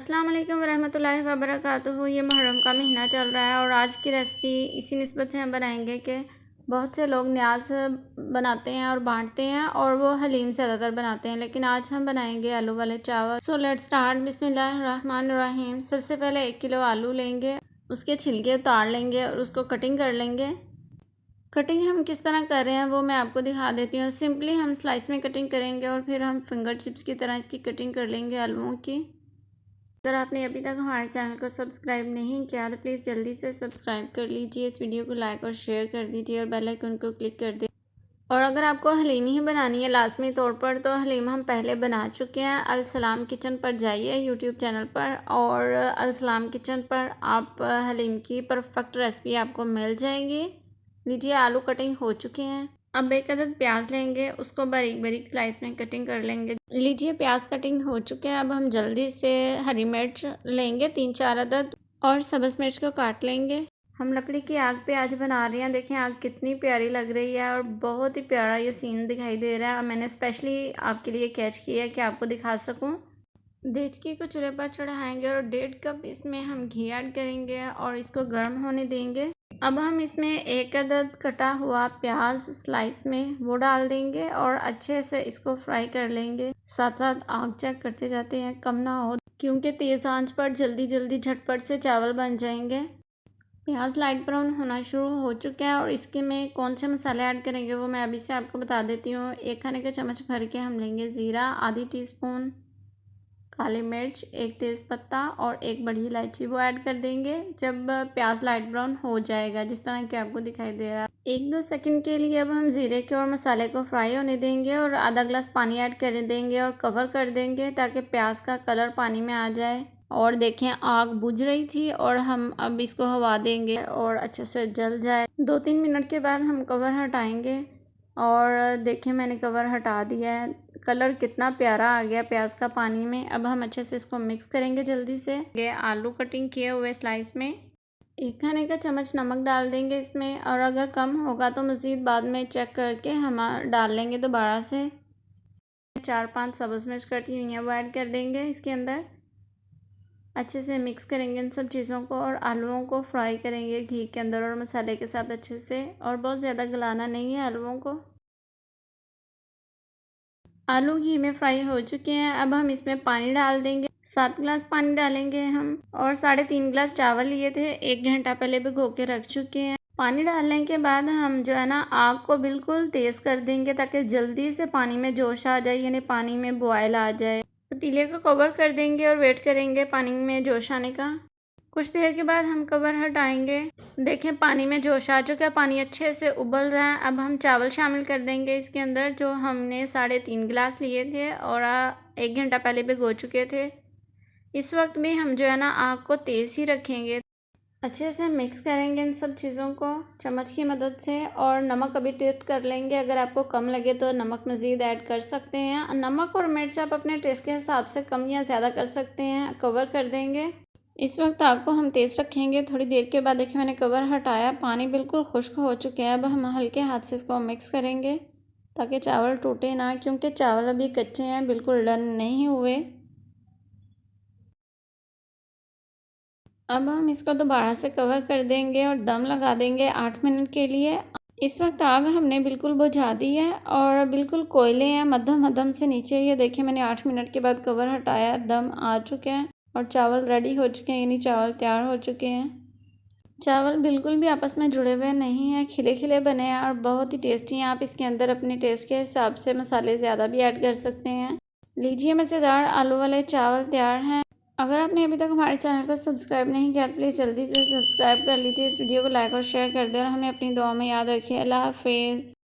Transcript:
अस्सलाम वालेकुम वरहमतुल्लाहि वबरकातुहू। ये मुहर्रम का महीना चल रहा है और आज की रेसिपी इसी निस्बत से हम बनाएंगे कि बहुत से लोग न्याज़ बनाते हैं और बांटते हैं और वो हलीम ज़्यादातर बनाते हैं, लेकिन आज हम बनाएंगे आलू वाले चावल। So let's start. बिस्मिल्लाहिर्रहमानिर्रहीम। सबसे पहले 1 किलो आलू लेंगे, उसके छिलके उतार लेंगे और उसको कटिंग कर लेंगे। कटिंग हम किस तरह कर रहे हैं वो मैं आपको दिखा देती हूँ। सिंपली हम स्लाइस में कटिंग करेंगे और फिर हम फिंगर चिप्स की तरह इसकी कटिंग कर लेंगे आलूओं की। अगर आपने अभी तक हमारे चैनल को सब्सक्राइब नहीं किया तो प्लीज़ जल्दी से सब्सक्राइब कर लीजिए, इस वीडियो को लाइक और शेयर कर दीजिए और बेल आइकन को क्लिक कर दीजिए। और अगर आपको हलीम ही बनानी है लाजमी तौर पर, तो हलीम हम पहले बना चुके हैं। अल सलाम किचन पर जाइए यूट्यूब चैनल पर और अल सलाम किचन पर आप हलीम की परफेक्ट रेसिपी आपको मिल जाएगी। लीजिए आलू कटिंग हो चुके हैं। अब 1 अदद प्याज लेंगे, उसको बारीक बारीक स्लाइस में कटिंग कर लेंगे। लीजिए प्याज कटिंग हो चुके हैं। अब हम जल्दी से हरी मिर्च लेंगे 3-4 अदद और सब्ज़ मिर्च को काट लेंगे। हम लकड़ी की आग पे आज बना रहे हैं। देखें आग कितनी प्यारी लग रही है और बहुत ही प्यारा ये सीन दिखाई दे रहा है और मैंने स्पेशली आपके लिए कैच किया है कि आपको दिखा सकूं। देचकी को चूल्हे पर चढ़ाएंगे और 1.5 कप इसमें हम घी ऐड करेंगे और इसको गर्म होने देंगे। अब हम इसमें 1 अदद कटा हुआ प्याज स्लाइस में वो डाल देंगे और अच्छे से इसको फ्राई कर लेंगे। साथ साथ आग चेक करते जाते हैं कम ना हो, क्योंकि तेज़ आंच पर जल्दी जल्दी झटपट से चावल बन जाएंगे। प्याज लाइट ब्राउन होना शुरू हो चुका है और इसके में कौन से मसाले ऐड करेंगे वो मैं अभी से आपको बता देती हूँ। 1 खाने का चम्मच भर के हम लेंगे ज़ीरा, आधी टीस्पून काली मिर्च, 1 तेज़पत्ता और 1 बड़ी इलायची वो ऐड कर देंगे जब प्याज लाइट ब्राउन हो जाएगा, जिस तरह कि आपको दिखाई दे रहा है। 1-2 सेकंड के लिए अब हम ज़ीरे के और मसाले को फ्राई होने देंगे और आधा ग्लास पानी ऐड कर देंगे और कवर कर देंगे ताकि प्याज का कलर पानी में आ जाए। और देखें आग बुझ रही थी और हम अब इसको हवा देंगे और अच्छे से जल जाए। 2-3 मिनट के बाद हम कवर हटाएंगे और देखें मैंने कवर हटा दिया है। कलर कितना प्यारा आ गया प्याज का पानी में। अब हम अच्छे से इसको मिक्स करेंगे जल्दी से। ये आलू कटिंग किए हुए स्लाइस में 1 खाने का चम्मच नमक डाल देंगे इसमें और अगर कम होगा तो मज़ीद बाद में चेक करके हम डाल लेंगे दोबारा से। 4-5 सब्ज़ मिर्च कटी हुई हैं वो ऐड कर देंगे इसके अंदर। अच्छे से मिक्स करेंगे इन सब चीज़ों को और आलूओं को फ्राई करेंगे घी के अंदर और मसाले के साथ अच्छे से, और बहुत ज़्यादा गलाना नहीं है आलूओं को। आलू घी में फ्राई हो चुके हैं। अब हम इसमें पानी डाल देंगे। 7 गिलास पानी डालेंगे हम और 3.5 गिलास चावल लिए थे, 1 घंटा पहले भिगो के रख चुके हैं। पानी डालने के बाद हम जो है ना आग को बिल्कुल तेज़ कर देंगे ताकि जल्दी से पानी में जोश आ जाए, यानी पानी में बॉयल आ जाए। पतीले को कवर कर देंगे और वेट करेंगे पानी में जोश आने का। कुछ देर के बाद हम कवर हटाएंगे। देखें पानी में जोश आ चुका है, पानी अच्छे से उबल रहा है। अब हम चावल शामिल कर देंगे इसके अंदर जो हमने 3.5 गिलास लिए थे और 1 घंटा पहले भिगो चुके थे। इस वक्त भी हम जो है ना आग को तेज़ ही रखेंगे। अच्छे से मिक्स करेंगे इन सब चीज़ों को चम्मच की मदद से और नमक अभी टेस्ट कर लेंगे। अगर आपको कम लगे तो नमक मज़ीद ऐड कर सकते हैं। नमक और मिर्च आप अपने टेस्ट के हिसाब से कम या ज़्यादा कर सकते हैं। कवर कर देंगे। इस वक्त आग को हम तेज़ रखेंगे। थोड़ी देर के बाद देखिए मैंने कवर हटाया, पानी बिल्कुल खुश्क हो चुके हैं। अब हम हल्के हाथ से इसको मिक्स करेंगे ताकि चावल टूटे ना, क्योंकि चावल अभी कच्चे हैं, बिल्कुल डन नहीं हुए। अब हम इसको दोबारा से कवर कर देंगे और दम लगा देंगे 8 मिनट के लिए। इस वक्त आग हमने बिल्कुल बुझा दी है और बिल्कुल कोयले हैं मध्यम मध्यम से नीचे। ये देखिए मैंने 8 मिनट के बाद कवर हटाया, दम आ चुके हैं और चावल रेडी हो चुके हैं, यानी चावल तैयार हो चुके हैं। चावल बिल्कुल भी आपस में जुड़े हुए नहीं हैं, खिले खिले बने हैं और बहुत ही टेस्टी हैं। आप इसके अंदर अपने टेस्ट के हिसाब से मसाले ज़्यादा भी ऐड कर सकते हैं। लीजिए मज़ेदार आलू वाले चावल तैयार हैं। अगर आपने अभी तक हमारे चैनल को सब्सक्राइब नहीं किया तो प्लीज़ जल्दी से सब्सक्राइब कर लीजिए, इस वीडियो को लाइक और शेयर कर दें और हमें अपनी दुआ में याद रखिए। अल्लाह हाफ़िज़।